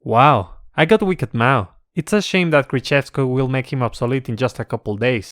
Wow, I got Wicked Mao. It's a shame that Krichevskoy will make him obsolete in just a couple days.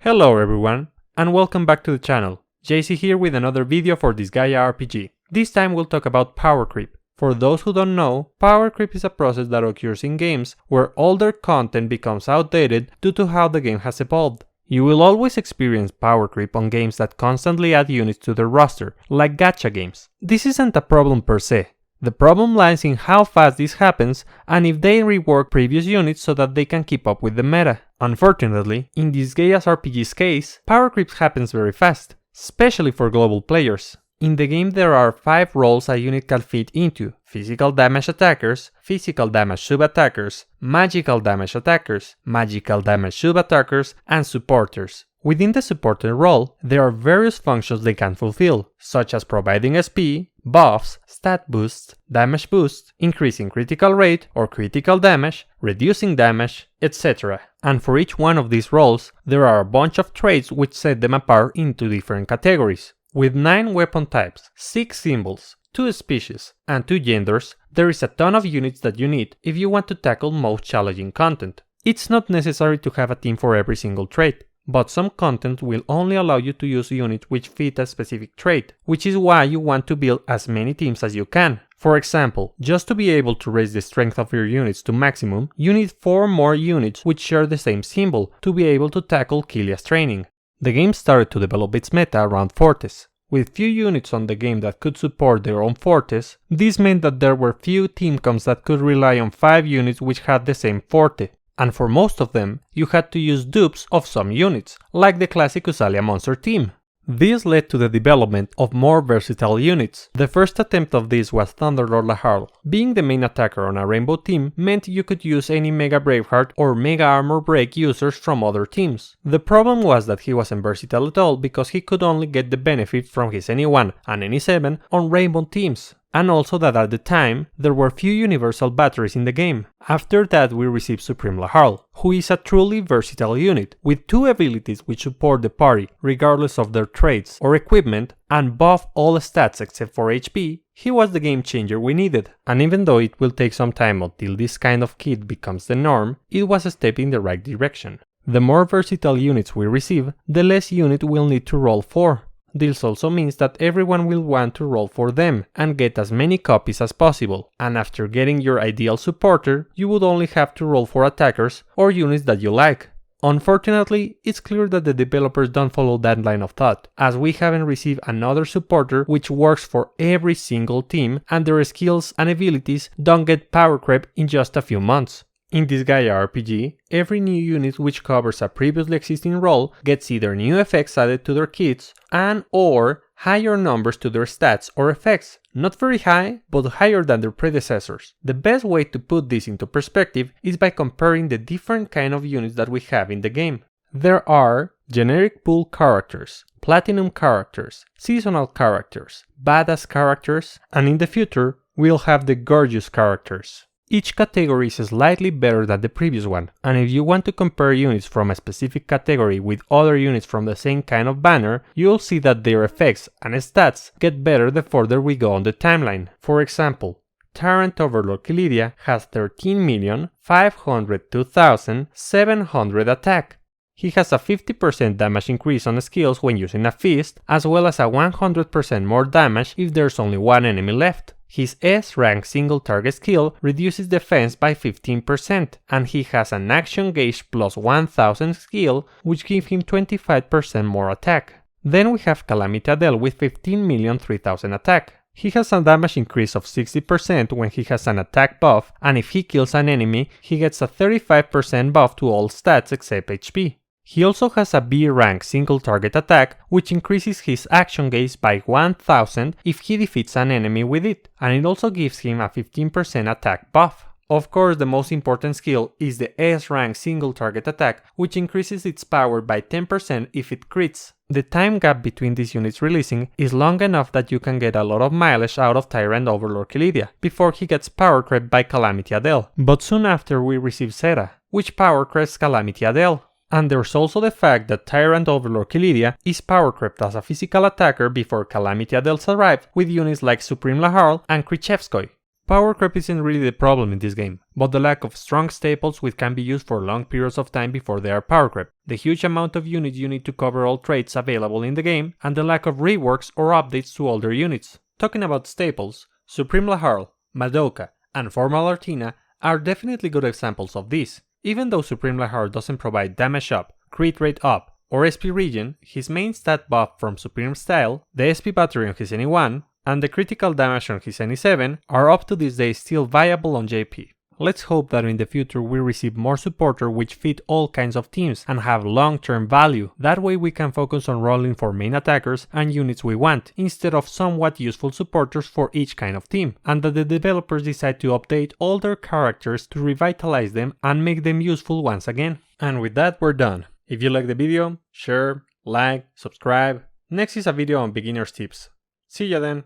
Hello everyone, and welcome back to the channel. JC here with another video for Disgaea RPG. This time we'll talk about power creep. For those who don't know, power creep is a process that occurs in games where older content becomes outdated due to how the game has evolved. You will always experience power creep on games that constantly add units to their roster, like gacha games. This isn't a problem per se. The problem lies in how fast this happens and if they rework previous units so that they can keep up with the meta. Unfortunately, in Disgaea RPG's case, power creep happens very fast, especially for global players. In the game there are 5 roles a unit can fit into: physical damage attackers, physical damage sub-attackers, magical damage attackers, magical damage sub-attackers, and supporters. Within the supporter role, there are various functions they can fulfill, such as providing SP, buffs, stat boosts, damage boosts, increasing critical rate or critical damage, reducing damage, etc. And for each one of these roles, there are a bunch of traits which set them apart into different categories. With 9 weapon types, 6 symbols, 2 species, and 2 genders, there is a ton of units that you need if you want to tackle most challenging content. It's not necessary to have a team for every single trait, but some content will only allow you to use units which fit a specific trait, which is why you want to build as many teams as you can. For example, just to be able to raise the strength of your units to maximum, you need 4 more units which share the same symbol to be able to tackle Kilia's training. The game started to develop its meta around fortes. With few units on the game that could support their own fortes, this meant that there were few team comps that could rely on 5 units which had the same forte. And for most of them, you had to use dupes of some units, like the classic Usalia monster team. This led to the development of more versatile units. The first attempt of this was Thunderlord Laharl. Being the main attacker on a rainbow team meant you could use any Mega Braveheart or Mega Armor Break users from other teams. The problem was that he wasn't versatile at all because he could only get the benefit from his NE1 and NE7 on rainbow teams. And also that at the time, there were few universal batteries in the game. After that we received Supreme Laharl, who is a truly versatile unit, with 2 abilities which support the party regardless of their traits or equipment and buff all stats except for HP. He was the game changer we needed, and even though it will take some time until this kind of kit becomes the norm, it was a step in the right direction. The more versatile units we receive, the less unit we'll need to roll for. This also means that everyone will want to roll for them and get as many copies as possible, and after getting your ideal supporter, you would only have to roll for attackers or units that you like. Unfortunately, it's clear that the developers don't follow that line of thought, as we haven't received another supporter which works for every single team and their skills and abilities don't get power creep in just a few months. In Disgaea RPG, every new unit which covers a previously existing role gets either new effects added to their kits and/or higher numbers to their stats or effects. Not very high, but higher than their predecessors. The best way to put this into perspective is by comparing the different kind of units that we have in the game. There are generic pool characters, platinum characters, seasonal characters, badass characters, and in the future, we'll have the gorgeous characters. Each category is slightly better than the previous one, and if you want to compare units from a specific category with other units from the same kind of banner, you'll see that their effects and stats get better the further we go on the timeline. For example, Tyrant Overlord Kilidia has 13,502,700 attack. He has a 50% damage increase on skills when using a fist, as well as a 100% more damage if there's only one enemy left. His S-rank single target skill reduces defense by 15%, and he has an action gauge plus 1000 skill which gives him 25% more attack. Then we have Calamity Adele with 15,003,000 attack. He has a damage increase of 60% when he has an attack buff, and if he kills an enemy, he gets a 35% buff to all stats except HP. He also has a B-rank single target attack which increases his action gauge by 1000 if he defeats an enemy with it, and it also gives him a 15% attack buff. Of course, the most important skill is the S-rank single target attack, which increases its power by 10% if it crits. The time gap between these units releasing is long enough that you can get a lot of mileage out of Tyrant Overlord Kilidia before he gets power crept by Calamity Adele. But soon after we receive Zeta, which power crests Calamity Adele. And there's also the fact that Tyrant Overlord Kilidia is power crept as a physical attacker before Calamity Adels arrive with units like Supreme Laharl and Krichevskoy. Power creep isn't really the problem in this game, but the lack of strong staples which can be used for long periods of time before they are power creep, the huge amount of units you need to cover all traits available in the game, and the lack of reworks or updates to older units. Talking about staples, Supreme Laharl, Madoka, and Formal Artina are definitely good examples of this. Even though Supreme Laharl doesn't provide damage up, crit rate up, or SP regen, his main stat buff from Supreme Style, the SP battery on his NE1, and the critical damage on his NE7 are up to this day still viable on JP. Let's hope that in the future we receive more supporters which fit all kinds of teams and have long-term value. That way we can focus on rolling for main attackers and units we want, instead of somewhat useful supporters for each kind of team, and that the developers decide to update all their characters to revitalize them and make them useful once again. And with that we're done. If you like the video, share, like, subscribe. Next is a video on beginner's tips. See ya then!